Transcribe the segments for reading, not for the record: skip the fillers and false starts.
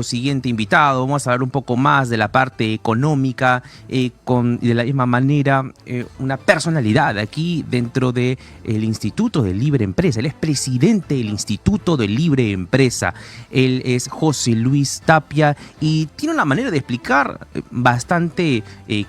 Siguiente invitado, vamos a hablar un poco más de la parte económica, de la misma manera, una personalidad aquí dentro del Instituto de Libre Empresa. Él es presidente del Instituto de Libre Empresa. Él es José Luis Tapia y tiene una manera de explicar bastante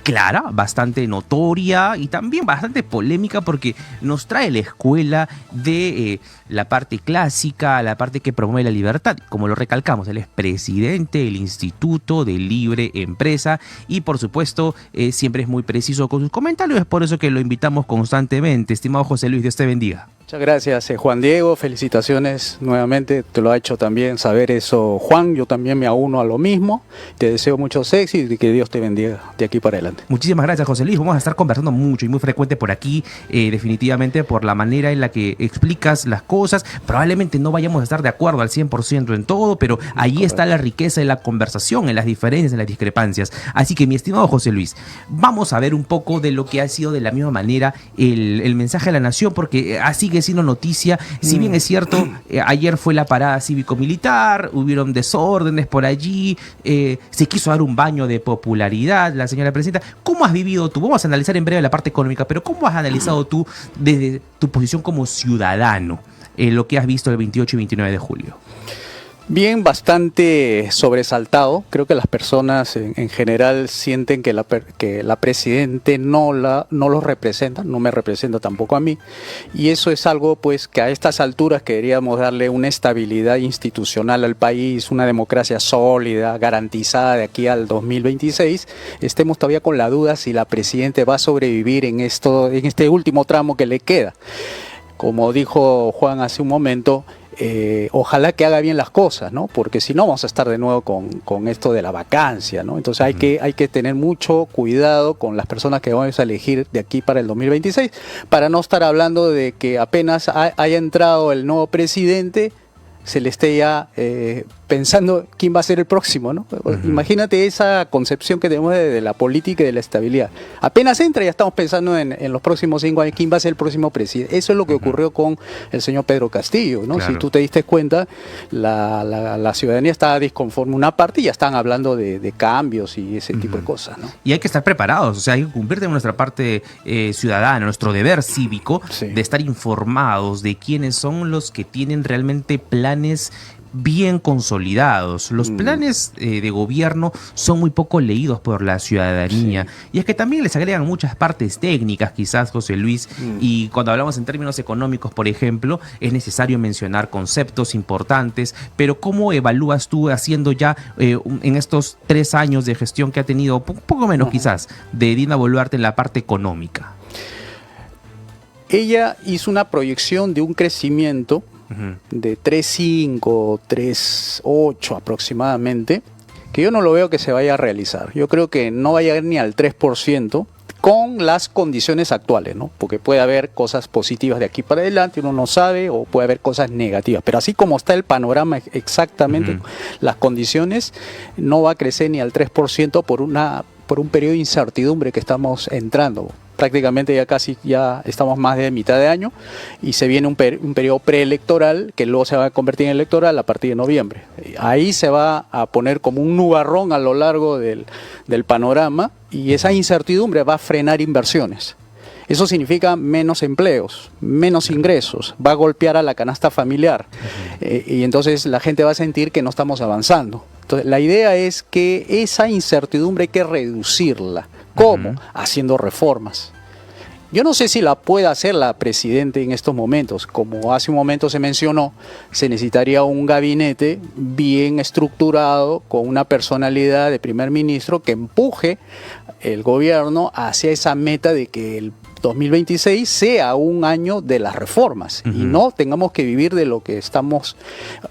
clara, bastante notoria y también bastante polémica, porque nos trae la escuela de la parte clásica, la parte que promueve la libertad. Como lo recalcamos, él es presidente del Instituto de Libre Empresa y por supuesto siempre es muy preciso con sus comentarios, es por eso que lo invitamos constantemente. Estimado José Luis, Dios te bendiga. Muchas gracias, Juan Diego, felicitaciones nuevamente, te lo ha hecho también saber eso Juan, yo también me auno a lo mismo, te deseo muchos éxitos y que Dios te bendiga de aquí para adelante. Muchísimas gracias, José Luis, vamos a estar conversando mucho y muy frecuente por aquí, definitivamente por la manera en la que explicas las cosas. Probablemente no vayamos a estar de acuerdo al 100% en todo, pero ahí está la riqueza de la conversación, en las diferencias, en las discrepancias. Así que, mi estimado José Luis, vamos a ver un poco de lo que ha sido de la misma manera el mensaje a la nación, porque sigue siendo noticia. Si bien es cierto, ayer fue la parada cívico-militar, hubieron desórdenes por allí, se quiso dar un baño de popularidad la señora presidenta. ¿Cómo has vivido tú? Vamos a analizar en breve la parte económica, pero ¿cómo has analizado tú desde tu posición como ciudadano lo que has visto el 28 y 29 de julio? Bien, bastante sobresaltado. Creo que las personas en general sienten que la presidente no los representa, no me representa tampoco a mí. Y eso es algo pues que a estas alturas queríamos darle una estabilidad institucional al país, una democracia sólida, garantizada de aquí al 2026. Estemos todavía con la duda si la presidenta va a sobrevivir en este último tramo que le queda. Como dijo Juan hace un momento, ojalá que haga bien las cosas, ¿no? Porque si no vamos a estar de nuevo con esto de la vacancia, ¿no? Entonces hay que tener mucho cuidado con las personas que vamos a elegir de aquí para el 2026, para no estar hablando de que apenas haya entrado el nuevo presidente, se le esté ya pensando quién va a ser el próximo, ¿no? Imagínate esa concepción que tenemos de la política y de la estabilidad. Apenas entra ya estamos pensando en los próximos 5 años quién va a ser el próximo presidente. Eso es lo que ocurrió con el señor Pedro Castillo, ¿no? Claro. Si tú te diste cuenta, la ciudadanía estaba disconforme una parte y ya están hablando de cambios y ese tipo de cosas, ¿no? Y hay que estar preparados, o sea, hay que cumplir de nuestra parte ciudadana, nuestro deber cívico, sí, de estar informados de quiénes son los que tienen realmente planes bien consolidados. Los planes de gobierno son muy poco leídos por la ciudadanía, sí, y es que también les agregan muchas partes técnicas, quizás, José Luis, y cuando hablamos en términos económicos, por ejemplo, es necesario mencionar conceptos importantes, pero ¿cómo evalúas tú haciendo ya en estos 3 años de gestión que ha tenido, poco menos quizás, de Dina Boluarte en la parte económica? Ella hizo una proyección de un crecimiento de 3.5, 3.8 aproximadamente, que yo no lo veo que se vaya a realizar. Yo creo que no va a llegar ni al 3% con las condiciones actuales, ¿no? Porque puede haber cosas positivas de aquí para adelante, uno no sabe, o puede haber cosas negativas. Pero así como está el panorama exactamente, las condiciones, no va a crecer ni al 3% por un periodo de incertidumbre que estamos entrando. Prácticamente ya estamos más de mitad de año y se viene un periodo preelectoral que luego se va a convertir en electoral a partir de noviembre. Ahí se va a poner como un nubarrón a lo largo del panorama y esa incertidumbre va a frenar inversiones. Eso significa menos empleos, menos ingresos, va a golpear a la canasta familiar y entonces la gente va a sentir que no estamos avanzando. Entonces, la idea es que esa incertidumbre hay que reducirla. ¿Cómo? Haciendo reformas. Yo no sé si la puede hacer la presidenta en estos momentos. Como hace un momento se mencionó, se necesitaría un gabinete bien estructurado, con una personalidad de primer ministro que empuje el gobierno hacia esa meta de que el 2026 sea un año de las reformas y no tengamos que vivir de lo que estamos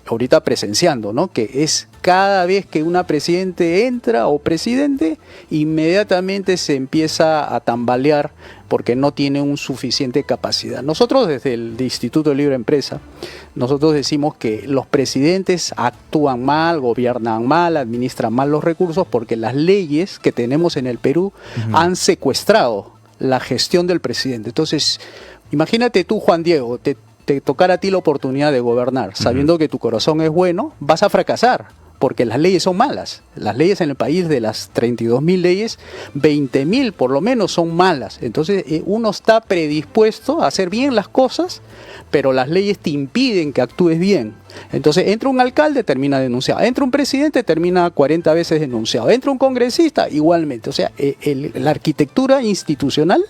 ahorita presenciando, ¿no? Que es cada vez que una presidente entra o presidente, inmediatamente se empieza a tambalear porque no tiene un suficiente capacidad. Nosotros desde el Instituto de Libre Empresa, nosotros decimos que los presidentes actúan mal, gobiernan mal, administran mal los recursos porque las leyes que tenemos en el Perú han secuestrado la gestión del presidente. Entonces, imagínate tú, Juan Diego, te tocara a ti la oportunidad de gobernar, sabiendo que tu corazón es bueno, vas a fracasar, porque las leyes son malas. Las leyes en el país, de las 32.000 leyes, 20.000 por lo menos son malas. Entonces uno está predispuesto a hacer bien las cosas, pero las leyes te impiden que actúes bien. Entonces entra un alcalde, termina denunciado. Entra un presidente, termina 40 veces denunciado. Entra un congresista, igualmente. O sea, la arquitectura institucional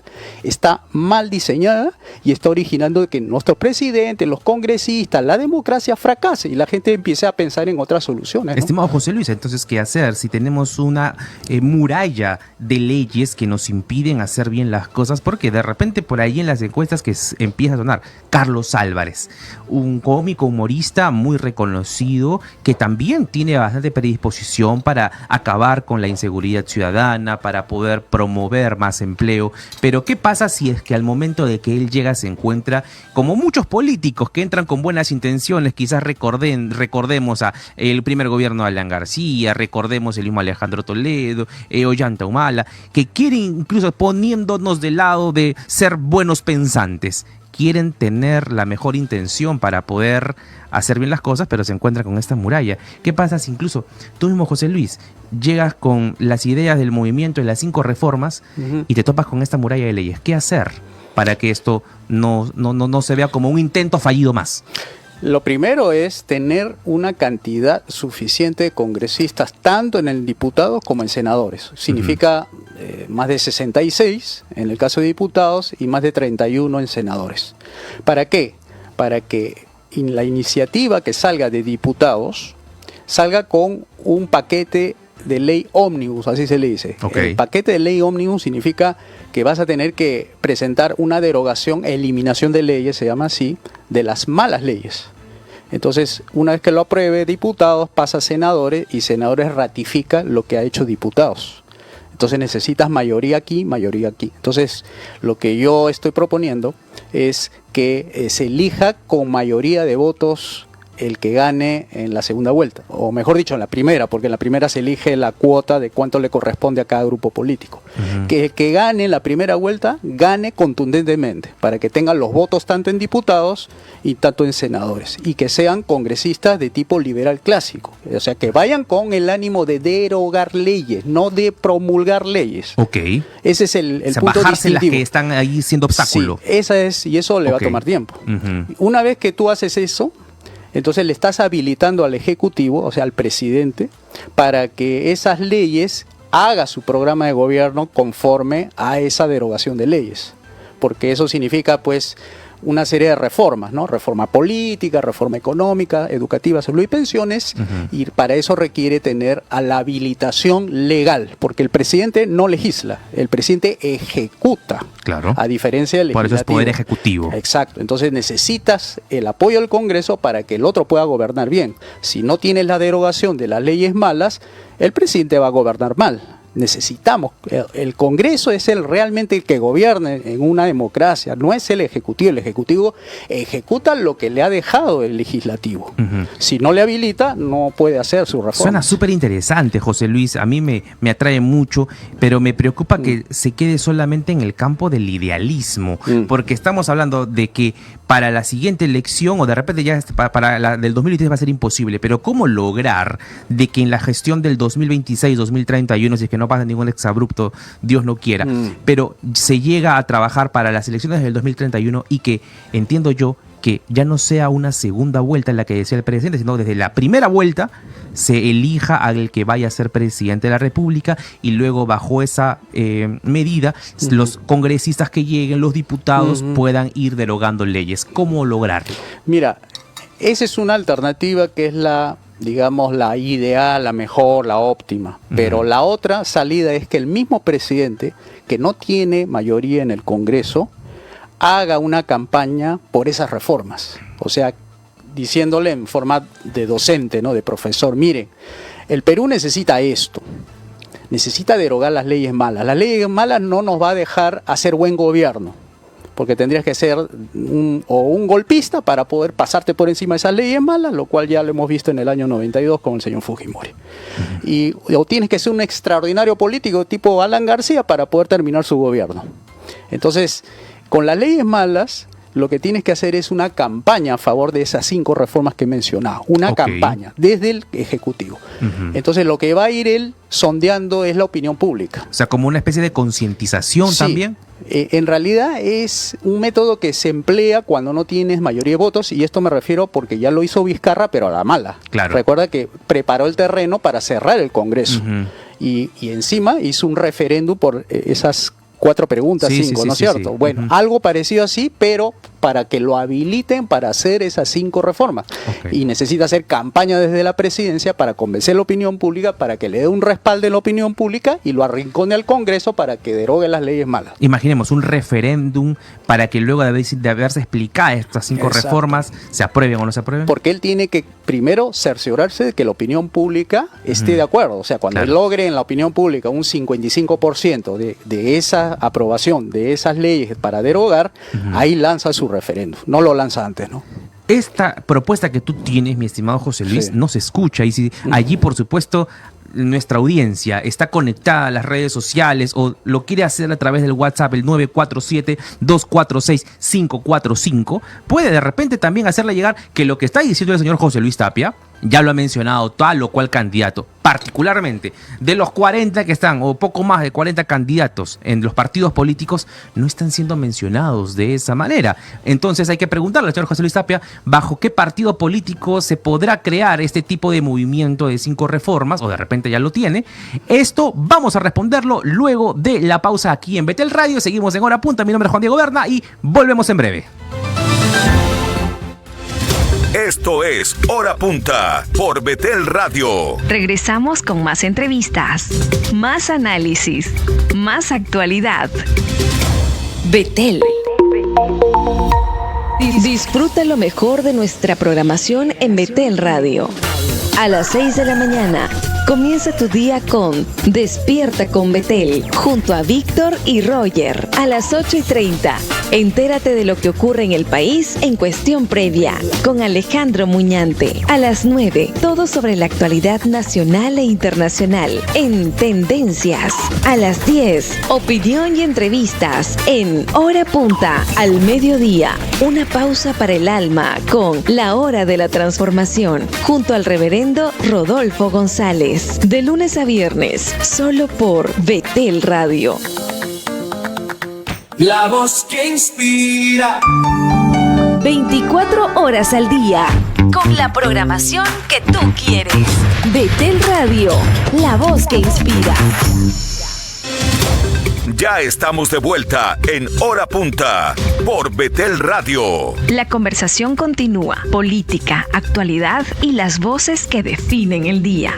está mal diseñada y está originando que nuestros presidentes, los congresistas, la democracia fracase y la gente empiece a pensar en otras soluciones, ¿no? Estimado José Luis, entonces, ¿qué hacer si tenemos una muralla de leyes que nos impiden hacer bien las cosas? Porque de repente por ahí en las encuestas que empieza a sonar Carlos Álvarez, un cómico humorista muy reconocido que también tiene bastante predisposición para acabar con la inseguridad ciudadana, para poder promover más empleo. Pero ¿qué pasa si es que al momento de que él llega se encuentra, como muchos políticos que entran con buenas intenciones? Quizás recordemos a el primer gobierno de Alan García, recordemos el mismo Alejandro Toledo, Ollanta Humala, que quieren, incluso poniéndonos del lado de ser buenos pensantes, quieren tener la mejor intención para poder hacer bien las cosas, pero se encuentran con esta muralla. ¿Qué pasa si incluso tú mismo, José Luis, llegas con las ideas del movimiento de las 5 reformas y te topas con esta muralla de leyes? ¿Qué hacer para que esto no se vea como un intento fallido más? Lo primero es tener una cantidad suficiente de congresistas, tanto en el diputados como en senadores. Significa más de 66 en el caso de diputados y más de 31 en senadores. ¿Para qué? Para que la iniciativa que salga de diputados salga con un paquete de ley ómnibus, así se le dice. Okay. El paquete de ley ómnibus significa que vas a tener que presentar una derogación, eliminación de leyes, se llama así, de las malas leyes. Entonces, una vez que lo apruebe diputados, pasa a senadores y senadores ratifican lo que ha hecho diputados. Entonces necesitas mayoría aquí, mayoría aquí. Entonces, lo que yo estoy proponiendo es que se elija con mayoría de votos el que gane en la segunda vuelta, o mejor dicho, en la primera, porque en la primera se elige la cuota de cuánto le corresponde a cada grupo político. Que el que gane en la primera vuelta, gane contundentemente, para que tengan los votos tanto en diputados y tanto en senadores, y que sean congresistas de tipo liberal clásico, o sea, que vayan con el ánimo de derogar leyes, no de promulgar leyes. Ok. Ese es el o sea, punto bajarse distintivo. las que están ahí siendo obstáculo. Sí, esa es, y eso le va a tomar tiempo. Una vez que tú haces eso, entonces le estás habilitando al Ejecutivo, o sea, al presidente, para que esas leyes haga su programa de gobierno conforme a esa derogación de leyes. Porque eso significa, pues, una serie de reformas, ¿no? Reforma política, reforma económica, educativa, salud y pensiones, y para eso requiere tener a la habilitación legal, porque el presidente no legisla, el presidente ejecuta. Claro. A diferencia del legislativo. Por eso es poder ejecutivo. Exacto. Entonces necesitas el apoyo del Congreso para que el otro pueda gobernar bien. Si no tienes la derogación de las leyes malas, el presidente va a gobernar mal. Necesitamos, el Congreso es realmente el que gobierna en una democracia, no es el Ejecutivo. El Ejecutivo ejecuta lo que le ha dejado el Legislativo. Si no le habilita, no puede hacer su reforma. Suena súper interesante, José Luis, a mí me atrae mucho, pero me preocupa que se quede solamente en el campo del idealismo, porque estamos hablando de que para la siguiente elección, o de repente ya para la del 2023 va a ser imposible, pero ¿cómo lograr de que en la gestión del 2026-2031, si es que no pasa ningún exabrupto, Dios no quiera, pero se llega a trabajar para las elecciones del 2031 y que, entiendo yo, que ya no sea una segunda vuelta en la que decía el presidente, sino desde la primera vuelta se elija al que vaya a ser presidente de la República y luego bajo esa medida los congresistas que lleguen, los diputados puedan ir derogando leyes. ¿Cómo lograrlo? Mira, esa es una alternativa que es la, digamos, la ideal, la mejor, la óptima. Pero la otra salida es que el mismo presidente, que no tiene mayoría en el Congreso, haga una campaña por esas reformas. O sea, diciéndole en forma de docente, ¿no? De profesor, miren, el Perú necesita esto. Necesita derogar las leyes malas. Las leyes malas no nos va a dejar hacer buen gobierno, porque tendrías que ser un golpista para poder pasarte por encima de esas leyes malas, lo cual ya lo hemos visto en el año 92 con el señor Fujimori. O tienes que ser un extraordinario político tipo Alan García para poder terminar su gobierno. Entonces, con las leyes malas, lo que tienes que hacer es una campaña a favor de esas 5 reformas que he mencionado. Una campaña desde el Ejecutivo. Entonces lo que va a ir él sondeando es la opinión pública. O sea, como una especie de concientización también. En realidad es un método que se emplea cuando no tienes mayoría de votos, y esto me refiero porque ya lo hizo Vizcarra, pero a la mala. Claro. Recuerda que preparó el terreno para cerrar el Congreso y encima hizo un referéndum por esas 4 preguntas, 5, ¿no es cierto? Bueno, algo parecido así, pero para que lo habiliten para hacer esas 5 reformas. Y necesita hacer campaña desde la presidencia para convencer a la opinión pública, para que le dé un respaldo en la opinión pública y lo arrincone al Congreso para que derogue las leyes malas. Imaginemos un referéndum para que luego de haberse explicado estas 5 reformas, se aprueben o no se aprueben. Porque él tiene que primero cerciorarse de que la opinión pública esté de acuerdo. O sea, cuando él logre en la opinión pública un 55% de esa aprobación de esas leyes para derogar, ahí lanza su referéndum. No lo lanza antes, ¿no? Esta propuesta que tú tienes, mi estimado José Luis, no se escucha. Y si allí, por supuesto, nuestra audiencia está conectada a las redes sociales o lo quiere hacer a través del WhatsApp, el 947-246-545, puede de repente también hacerle llegar que lo que está diciendo el señor José Luis Tapia, ya lo ha mencionado tal o cual candidato, particularmente de los 40 que están, o poco más de 40 candidatos en los partidos políticos, no están siendo mencionados de esa manera. Entonces hay que preguntarle al señor José Luis Tapia, ¿bajo qué partido político se podrá crear este tipo de movimiento de 5 reformas? O de repente ya lo tiene. Esto vamos a responderlo luego de la pausa aquí en Betel Radio. Seguimos en Hora Punta. Mi nombre es Juan Diego Berna y volvemos en breve. Esto es Hora Punta por Betel Radio. Regresamos con más entrevistas, más análisis, más actualidad. Betel. Disfruta lo mejor de nuestra programación en Betel Radio. A las 6 de la mañana, comienza tu día con Despierta con Betel, junto a Víctor y Roger. A las 8:30, entérate de lo que ocurre en el país en cuestión previa, con Alejandro Muñante. A las 9, todo sobre la actualidad nacional e internacional, en Tendencias. A las 10, opinión y entrevistas, en Hora Punta, al mediodía. Una pausa para el alma, con La Hora de la Transformación, junto al reverendo Rodolfo González. De lunes a viernes, solo por Betel Radio. La voz que inspira. 24 horas al día, con la programación que tú quieres. Betel Radio, la voz que inspira. Ya estamos de vuelta en Hora Punta por Betel Radio. La conversación continúa. Política, actualidad y las voces que definen el día.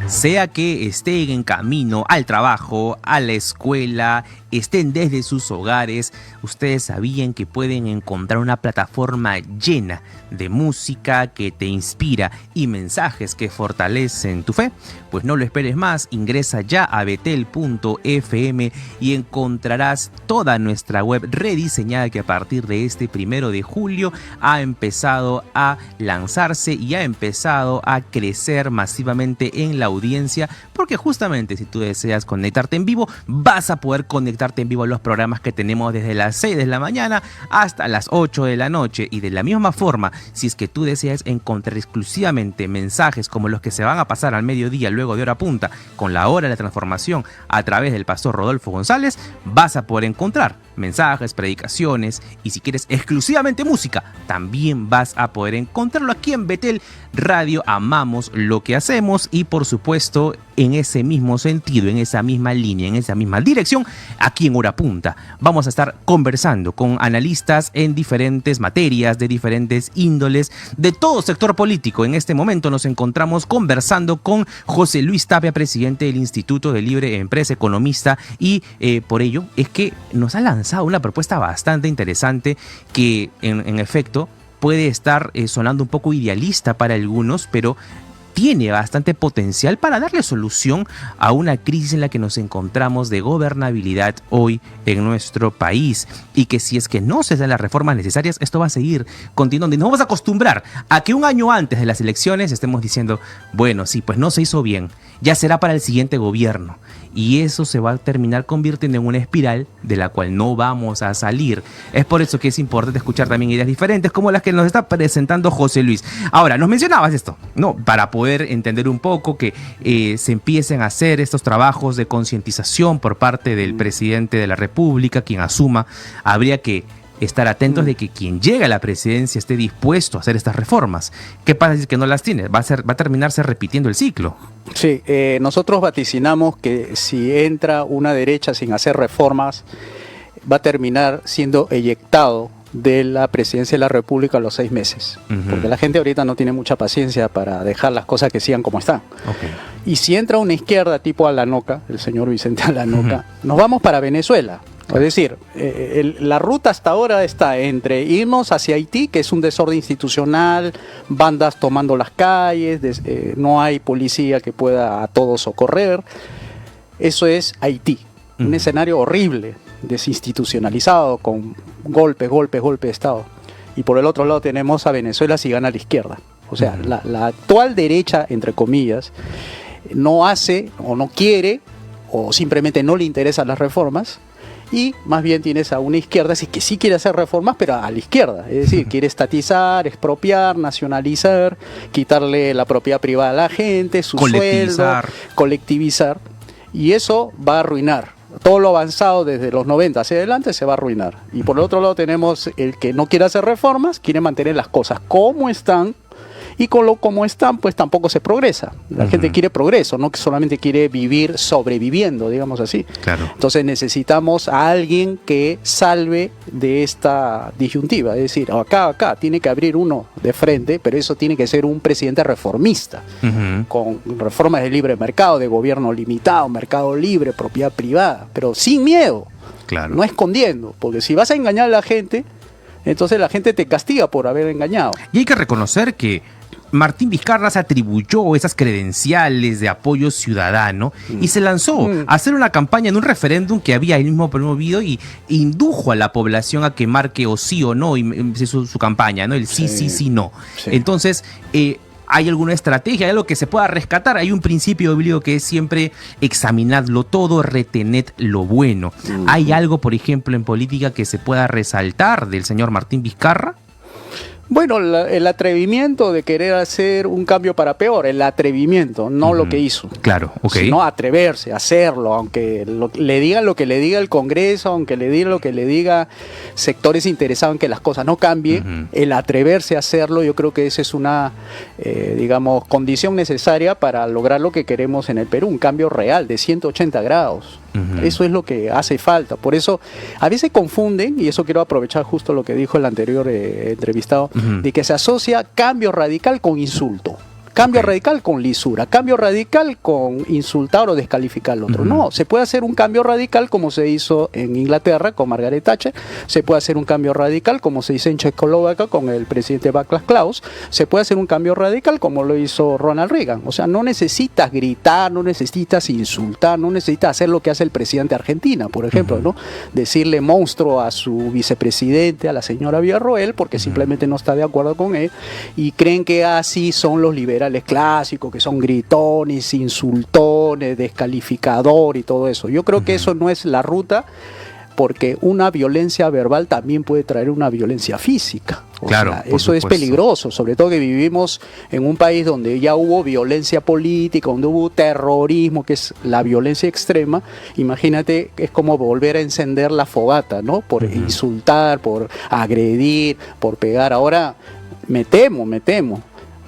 Sea que estén en camino al trabajo, a la escuela, estén desde sus hogares, ustedes sabían que pueden encontrar una plataforma llena de música que te inspira y mensajes que fortalecen tu fe. Pues no lo esperes más, ingresa ya a betel.fm y encontrarás toda nuestra web rediseñada que a partir de este 1 de julio ha empezado a lanzarse y ha empezado a crecer masivamente en la audiencia, porque justamente si tú deseas conectarte en vivo, vas a poder conectarte en vivo a los programas que tenemos desde las 6 de la mañana hasta las 8 de la noche. Y de la misma forma, si es que tú deseas encontrar exclusivamente mensajes como los que se van a pasar al mediodía luego de Hora Punta con la Hora de la Transformación a través del pastor Rodolfo González, vas a poder encontrar mensajes, predicaciones, y si quieres exclusivamente música, también vas a poder encontrarlo aquí en Betel Radio. Amamos lo que hacemos y por supuesto en ese mismo sentido, en esa misma línea, en esa misma dirección, aquí en Hora Punta vamos a estar conversando con analistas en diferentes materias, de diferentes índoles, de todo sector político. En este momento nos encontramos conversando con José Luis Tapia, presidente del Instituto de Libre Empresa, economista, y por ello es que nos ha lanzado una propuesta bastante interesante que en efecto puede estar sonando un poco idealista para algunos, pero tiene bastante potencial para darle solución a una crisis en la que nos encontramos de gobernabilidad hoy en nuestro país, y que si es que no se dan las reformas necesarias, esto va a seguir continuando y nos vamos a acostumbrar a que un año antes de las elecciones estemos diciendo, bueno, sí, pues no se hizo bien, ya será para el siguiente gobierno, y eso se va a terminar convirtiendo en una espiral de la cual no vamos a salir. Es por eso que es importante escuchar también ideas diferentes como las que nos está presentando José Luis. Ahora, nos mencionabas esto, ¿no? Para poder entender un poco que se empiecen a hacer estos trabajos de concientización por parte del presidente de la República, quien asuma, habría que estar atentos de que quien llega a la presidencia esté dispuesto a hacer estas reformas. ¿Qué pasa si es que no las tiene? Va a terminarse repitiendo el ciclo. Sí, nosotros vaticinamos que si entra una derecha sin hacer reformas, va a terminar siendo eyectado de la presidencia de la República a los 6 meses. Porque la gente ahorita no tiene mucha paciencia para dejar las cosas que sigan como están. Y si entra una izquierda tipo Alanoca, el señor Vicente Alanoca, nos vamos para Venezuela. Es decir, la ruta hasta ahora está entre irnos hacia Haití, que es un desorden institucional, bandas tomando las calles, no hay policía que pueda a todos socorrer. Eso es Haití, un escenario horrible, desinstitucionalizado, con golpe de Estado. Y por el otro lado tenemos a Venezuela si gana la izquierda. O sea, la actual derecha, entre comillas, no hace o no quiere o simplemente no le interesan las reformas. Y más bien tienes a una izquierda que sí quiere hacer reformas, pero a la izquierda. Es decir, quiere estatizar, expropiar, nacionalizar, quitarle la propiedad privada a la gente, su sueldo, colectivizar. Y eso va a arruinar. Todo lo avanzado desde los 90 hacia adelante se va a arruinar. Y por el otro lado tenemos el que no quiere hacer reformas, quiere mantener las cosas como están. Y como están, pues tampoco se progresa. La gente quiere progreso, no que solamente quiere vivir sobreviviendo, digamos así. Claro. Entonces necesitamos a alguien que salve de esta disyuntiva. Es decir, acá tiene que abrir uno de frente, pero eso tiene que ser un presidente reformista, con reformas de libre mercado, de gobierno limitado, mercado libre, propiedad privada, pero sin miedo, no escondiendo. Porque si vas a engañar a la gente, entonces la gente te castiga por haber engañado. Y hay que reconocer que Martín Vizcarra se atribuyó esas credenciales de apoyo ciudadano y se lanzó a hacer una campaña en un referéndum que había él mismo promovido y indujo a la población a que marque o sí o no su campaña, ¿no? El sí, no. Entonces, ¿hay alguna estrategia? ¿Hay algo que se pueda rescatar? Hay un principio bíblico que es siempre examinadlo todo, retened lo bueno. ¿Hay algo, por ejemplo, en política que se pueda resaltar del señor Martín Vizcarra? Bueno, el atrevimiento de querer hacer un cambio para peor, el atrevimiento, no lo que hizo. Claro, ok. Sino atreverse a hacerlo, aunque le digan lo que le diga el Congreso, aunque le diga lo que le diga sectores interesados en que las cosas no cambien, el atreverse a hacerlo, yo creo que esa es una, digamos, condición necesaria para lograr lo que queremos en el Perú, un cambio real de 180 grados. Eso es lo que hace falta. Por eso a veces confunden, y eso quiero aprovechar justo lo que dijo el anterior entrevistado, de que se asocia cambio radical con insulto, cambio radical con lisura, cambio radical con insultar o descalificar al otro. No, se puede hacer un cambio radical como se hizo en Inglaterra con Margaret Thatcher, se puede hacer un cambio radical como se hizo en Checoslovaquia con el presidente Václav Klaus, se puede hacer un cambio radical como lo hizo Ronald Reagan. O sea, no necesitas gritar, no necesitas insultar, no necesitas hacer lo que hace el presidente de Argentina, por ejemplo, ¿no? Decirle monstruo a su vicepresidente, a la señora Villarroel, porque simplemente no está de acuerdo con él, y creen que así son los liberales clásicos, que son gritones, insultones, descalificador y todo eso. Yo creo que eso no es la ruta, porque una violencia verbal también puede traer una violencia física. Claro, eso es peligroso, sobre todo que vivimos en un país donde ya hubo violencia política, donde hubo terrorismo, que es la violencia extrema. Imagínate, es como volver a encender la fogata, ¿no? Por insultar, por agredir, por pegar. Ahora me temo,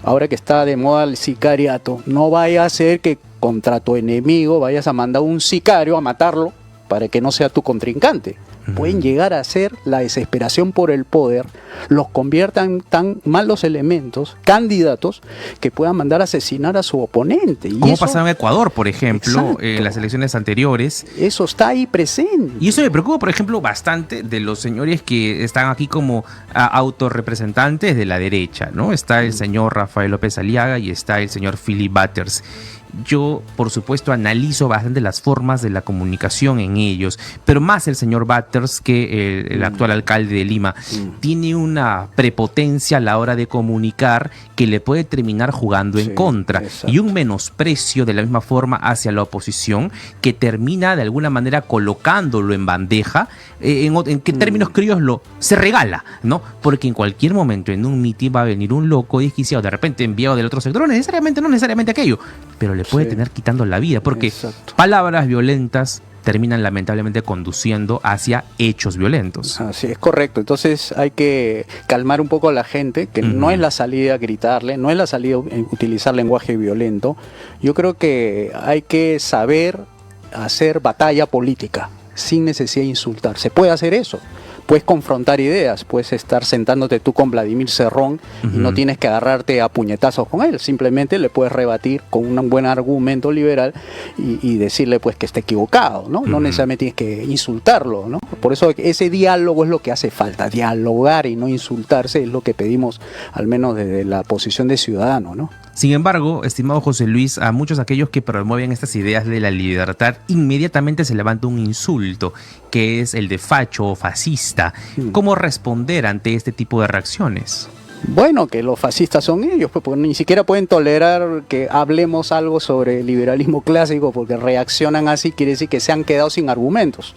ahora que está de moda el sicariato, no vaya a ser que contra tu enemigo vayas a mandar un sicario a matarlo para que no sea tu contrincante. pueden llegar a ser la desesperación por el poder, los conviertan tan malos elementos, candidatos, que puedan mandar a asesinar a su oponente. Y como eso, pasaba en Ecuador, por ejemplo, exacto, en las elecciones anteriores. eso está ahí presente. Y eso me preocupa, por ejemplo, bastante de los señores que están aquí como autorrepresentantes de la derecha, ¿no? Está el señor Rafael López Aliaga y está el señor Philip Butters. Yo, por supuesto, analizo bastante las formas de la comunicación en ellos, pero más el señor Butters que el actual alcalde de Lima. Tiene una prepotencia a la hora de comunicar que le puede terminar jugando en contra. Exacto. Y un menosprecio de la misma forma hacia la oposición que termina de alguna manera colocándolo en bandeja, en qué términos criollos se regala, ¿no? Porque en cualquier momento en un mitin va a venir un loco desquiciado, de repente enviado del otro sector, no necesariamente aquello, pero le puede tener quitando la vida, porque Exacto. palabras violentas terminan lamentablemente conduciendo hacia hechos violentos. Así es, correcto. Entonces hay que calmar un poco a la gente, que no es la salida gritarle, no es la salida utilizar lenguaje violento. Yo creo que hay que saber hacer batalla política sin necesidad de insultar. Se puede hacer eso. Puedes confrontar ideas, puedes estar sentándote tú con Vladimir Cerrón y no tienes que agarrarte a puñetazos con él, simplemente le puedes rebatir con un buen argumento liberal y decirle pues que está equivocado, ¿no? No necesariamente tienes que insultarlo, ¿no? Por eso ese diálogo es lo que hace falta, dialogar y no insultarse es lo que pedimos al menos desde la posición de ciudadano, ¿no? Sin embargo, estimado José Luis, a muchos aquellos que promueven estas ideas de la libertad, inmediatamente se levanta un insulto, que es el de facho o fascista. ¿Cómo responder ante este tipo de reacciones? Bueno, que los fascistas son ellos, pues, porque ni siquiera pueden tolerar que hablemos algo sobre el liberalismo clásico, porque reaccionan así, quiere decir que se han quedado sin argumentos.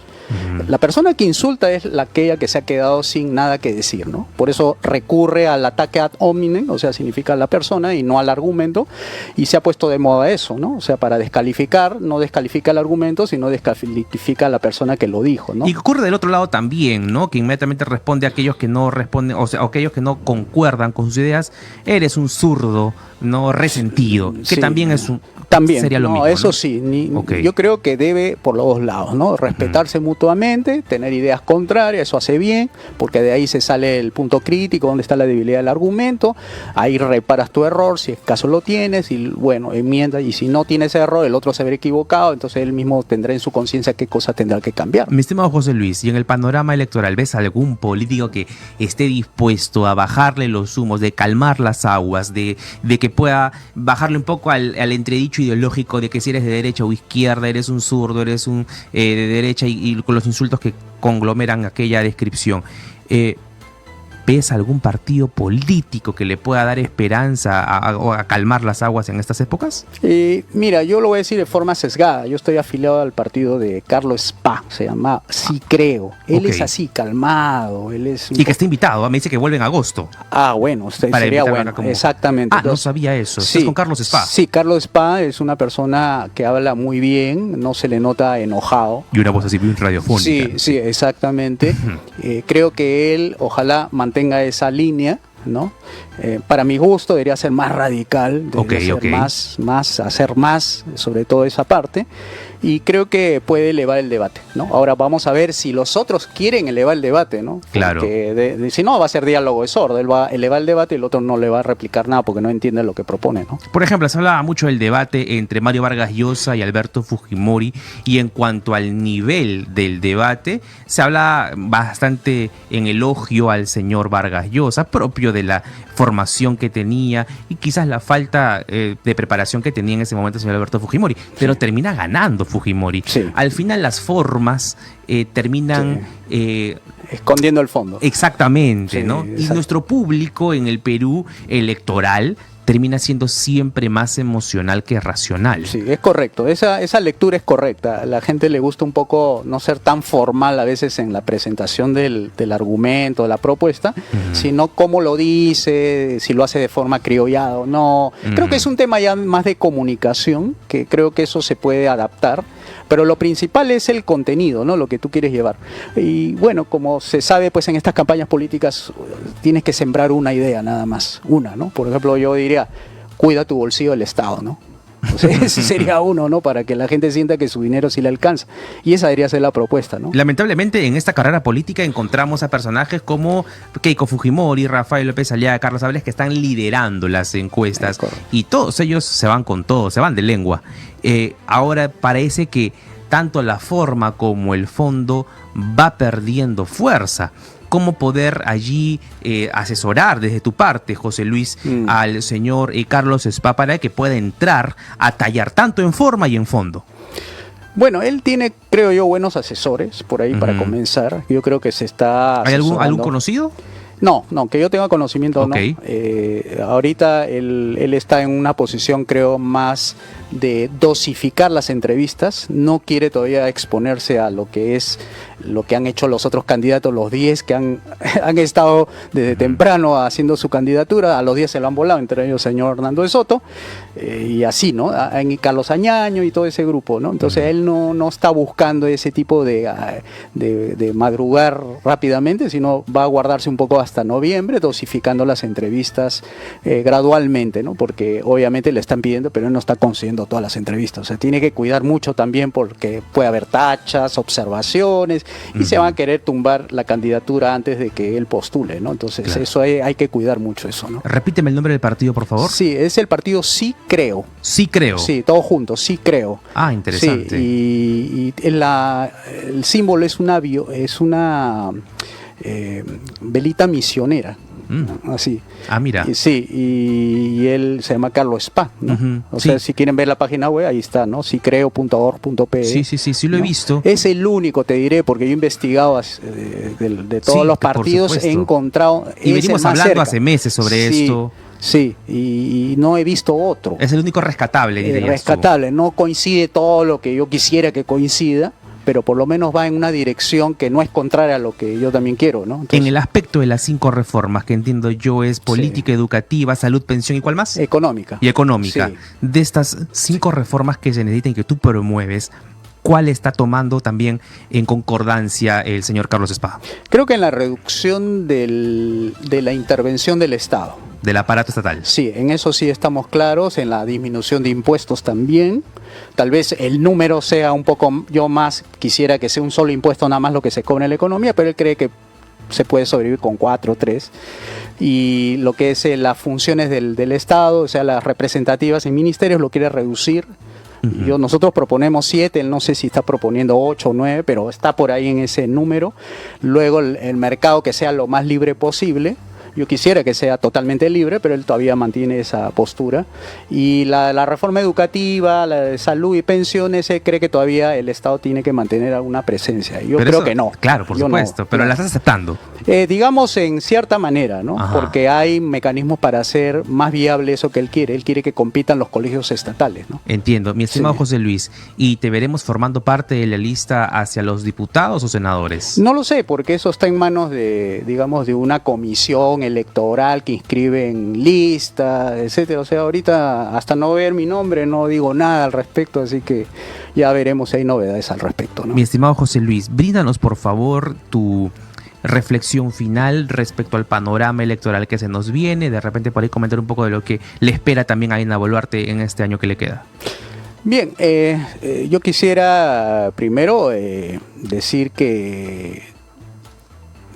La persona que insulta es aquella que se ha quedado sin nada que decir, ¿no? Por eso recurre al ataque ad hominem, o sea, significa a la persona y no al argumento, y se ha puesto de moda eso, ¿no? O sea, para descalificar, no descalifica el argumento, sino descalifica a la persona que lo dijo, ¿no? Y ocurre del otro lado también, ¿no? Que inmediatamente responde a aquellos que no responden, o sea, aquellos que no concuerdan con sus ideas, eres un zurdo, no resentido, que Sí, también es un... También, sería lo no, mismo, eso ¿no? sí, Ok. yo creo que debe por los dos lados, ¿no? Respetarse mutuamente, tener ideas contrarias, eso hace bien, porque de ahí se sale el punto crítico, donde está la debilidad del argumento, ahí reparas tu error, si es caso lo tienes, y bueno, enmiendas, y si no tienes error, el otro se verá equivocado, entonces él mismo tendrá en su conciencia qué cosa tendrá que cambiar. Mi estimado José Luis, y en el panorama electoral, ¿ves algún político que esté dispuesto a bajarle los humos, de calmar las aguas, de que pueda bajarle un poco al entredicho ideológico de que si eres de derecha o izquierda, eres un zurdo, eres un de derecha y con los insultos que conglomeran aquella descripción? ¿Ves algún partido político que le pueda dar esperanza a calmar las aguas en estas épocas? Mira, yo lo voy a decir de forma sesgada. Yo estoy afiliado al partido de Carlos Spa, se llama Sí Creo. Él Ok. es así, calmado. Él es Y que está invitado, me dice que vuelve en agosto. bueno, Para sería invitarlo bueno. acá como- Exactamente. No Entonces, sabía eso. Estás con Carlos Spa. Sí, Carlos Spa es una persona que habla muy bien, no se le nota enojado. Y una voz así bien radiofónica. Sí, sí, exactamente. Creo que él, ojalá mantenga esa línea, ¿no? Para mi gusto debería ser más radical, debería ser hacer más sobre todo esa parte, y creo que puede elevar el debate, ¿no? Ahora vamos a ver si los otros quieren elevar el debate, ¿no? Claro. Porque si no va a ser diálogo de sordo, él va a elevar el debate y el otro no le va a replicar nada porque no entiende lo que propone, ¿no? Por ejemplo, se hablaba mucho del debate entre Mario Vargas Llosa y Alberto Fujimori, y en cuanto al nivel del debate, se habla bastante en elogio al señor Vargas Llosa, propio de la formación que tenía y quizás la falta de preparación que tenía en ese momento el señor Alberto Fujimori, pero termina ganando Fujimori. Sí. Al final las formas terminan... Escondiendo el fondo. Exactamente, Sí, ¿no? Y exacto. nuestro público en el Perú electoral termina siendo siempre más emocional que racional. Sí, es correcto. Esa lectura es correcta. A la gente le gusta un poco no ser tan formal a veces en la presentación del argumento, de la propuesta, sino cómo lo dice, si lo hace de forma criollada o no. Creo que es un tema ya más de comunicación, que creo que eso se puede adaptar. Pero lo principal es el contenido, ¿no? Lo que tú quieres llevar. Y bueno, como se sabe, pues en estas campañas políticas tienes que sembrar una idea nada más, una, ¿no? Por ejemplo, yo diría, cuida tu bolsillo del Estado, ¿no? Ese sería uno, ¿no? Para que la gente sienta que su dinero sí le alcanza. Y esa debería ser la propuesta, ¿no? Lamentablemente, en esta carrera política encontramos a personajes como Keiko Fujimori, Rafael López Aliaga, Carlos Áviles, que están liderando las encuestas. Y todos ellos se van con todo, se van de lengua. Ahora parece que tanto la forma como el fondo va perdiendo fuerza. ¿Cómo poder allí asesorar desde tu parte, José Luis, al señor Carlos Spa para que pueda entrar a tallar tanto en forma y en fondo? Bueno, él tiene, creo yo, buenos asesores por ahí para comenzar. Yo creo que se está ¿Hay algún asesorando. conocido? No, que yo tenga conocimiento, Okay. no. Ahorita él está en una posición, creo, más de dosificar las entrevistas. No quiere todavía exponerse a lo que es lo que han hecho los otros candidatos, los 10 que han estado desde temprano haciendo su candidatura. A los 10 se lo han volado, entre ellos el señor Hernando de Soto, y así, ¿no? Carlos Añaño y todo ese grupo, ¿no? Entonces él no está buscando ese tipo de madrugar rápidamente, sino va a guardarse un poco hasta noviembre, dosificando las entrevistas gradualmente, ¿no? Porque obviamente le están pidiendo, pero él no está consiguiendo todas las entrevistas. O sea, tiene que cuidar mucho también porque puede haber tachas, observaciones, y se van a querer tumbar la candidatura antes de que él postule, ¿no? Entonces Claro. eso hay que cuidar mucho eso, ¿no? Repíteme el nombre del partido, por favor. Sí, es el partido Sí Creo. Sí creo. Sí, todos juntos, Sí Creo. Ah, interesante. Sí, y el símbolo es una velita misionera. Así. Ah, mira. Sí, y él se llama Carlos Spa, ¿no? Ujú, O sea, sí. si quieren ver la página web, ahí está, ¿no? sicreo.org.pe. Sí, lo he ¿no? visto. Es el único, te diré, porque yo he investigado de todos Sí, los por partidos, he supuesto. encontrado. Y es venimos el más hablando cerca. hace meses sobre Sí, esto. Sí, y no he visto otro. Es el único rescatable, dirías tú. Rescatable, no coincide todo lo que yo quisiera que coincida, pero por lo menos va en una dirección que no es contraria a lo que yo también quiero, ¿no? Entonces, En el aspecto de las 5 reformas que entiendo yo es política, educativa, salud, pensión y ¿cuál más? económica. Y económica. Sí. De estas 5 reformas que se necesitan y que tú promueves, ¿cuál está tomando también en concordancia el señor Carlos Spa? Creo que en la reducción de la intervención del Estado. Del aparato estatal. Sí, en eso sí estamos claros, en la disminución de impuestos también. Tal vez el número sea un poco, yo más quisiera que sea un solo impuesto nada más lo que se cobra en la economía, pero él cree que se puede sobrevivir con 4 o 3. Y lo que es las funciones del Estado, o sea, las representativas en ministerios, lo quiere reducir. Nosotros proponemos 7, él no sé si está proponiendo 8 o 9, pero está por ahí en ese número. Luego el mercado que sea lo más libre posible. Yo quisiera que sea totalmente libre, pero él todavía mantiene esa postura. Y la reforma educativa, la de salud y pensiones, él cree que todavía el Estado tiene que mantener alguna presencia. Yo Pero creo eso, que no. Claro, por Yo no. supuesto, pero No. la estás aceptando. Digamos en cierta manera, ¿no? Ajá. Porque hay mecanismos para hacer más viable eso que él quiere. Él quiere que compitan los colegios estatales, ¿no? Entiendo. Mi estimado Sí. José Luis, ¿y te veremos formando parte de la lista hacia los diputados o senadores? No lo sé, porque eso está en manos de, digamos, de una comisión electoral que inscribe en lista, etcétera. O sea, ahorita hasta no ver mi nombre no digo nada al respecto, así que ya veremos si hay novedades al respecto, ¿no? Mi estimado José Luis, bríndanos por favor tu reflexión final respecto al panorama electoral que se nos viene, de repente por ahí comentar un poco de lo que le espera también a Dina Boluarte en este año que le queda. Bien, yo quisiera primero decir que,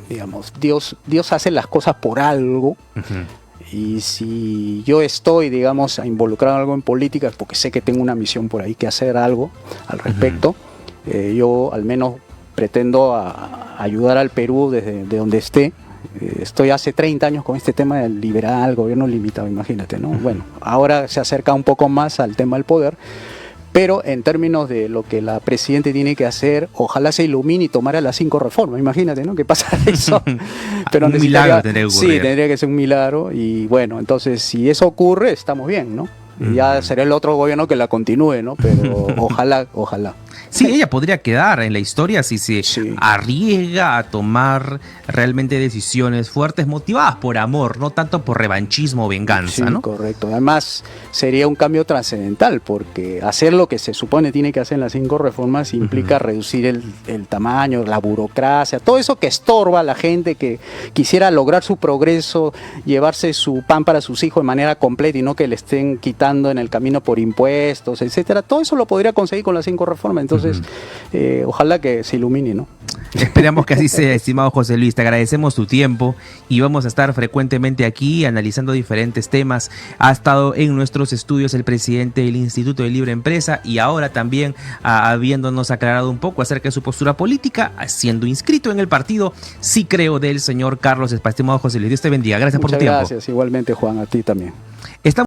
digamos, Dios hace las cosas por algo. Y si yo estoy, digamos, involucrado en algo en política es porque sé que tengo una misión por ahí que hacer algo al respecto. Yo al menos pretendo ayudar al Perú desde donde esté. Estoy hace 30 años con este tema del liberal, gobierno limitado, imagínate, ¿no? Bueno, ahora se acerca un poco más al tema del poder. Pero en términos de lo que la presidenta tiene que hacer, ojalá se ilumine y tomara las 5 reformas. Imagínate, ¿no? ¿Qué pasa eso? Pero Un milagro tendría que Sí, ocurrir. tendría que ser un milagro. Y bueno, entonces si eso ocurre, estamos bien, ¿no? Y ya será el otro gobierno que la continúe, ¿no? Pero ojalá. Sí, ella podría quedar en la historia si se Sí. arriesga a tomar realmente decisiones fuertes motivadas por amor, no tanto por revanchismo o venganza, Sí, ¿no? correcto. Además, sería un cambio trascendental, porque hacer lo que se supone tiene que hacer en las 5 reformas implica reducir el tamaño, la burocracia, todo eso que estorba a la gente que quisiera lograr su progreso, llevarse su pan para sus hijos de manera completa y no que le estén quitando en el camino por impuestos, etcétera. Todo eso lo podría conseguir con las 5 reformas. Entonces, ojalá que se ilumine, ¿no? Esperamos que así sea, estimado José Luis. Te agradecemos tu tiempo y vamos a estar frecuentemente aquí analizando diferentes temas. Ha estado en nuestros estudios el presidente del Instituto de Libre Empresa y ahora también habiéndonos aclarado un poco acerca de su postura política, siendo inscrito en el partido Sí Creo del señor Carlos Espa. Estimado José Luis, Dios te bendiga. Gracias por tu Muchas tiempo. gracias, igualmente, Juan, a ti también. Estamos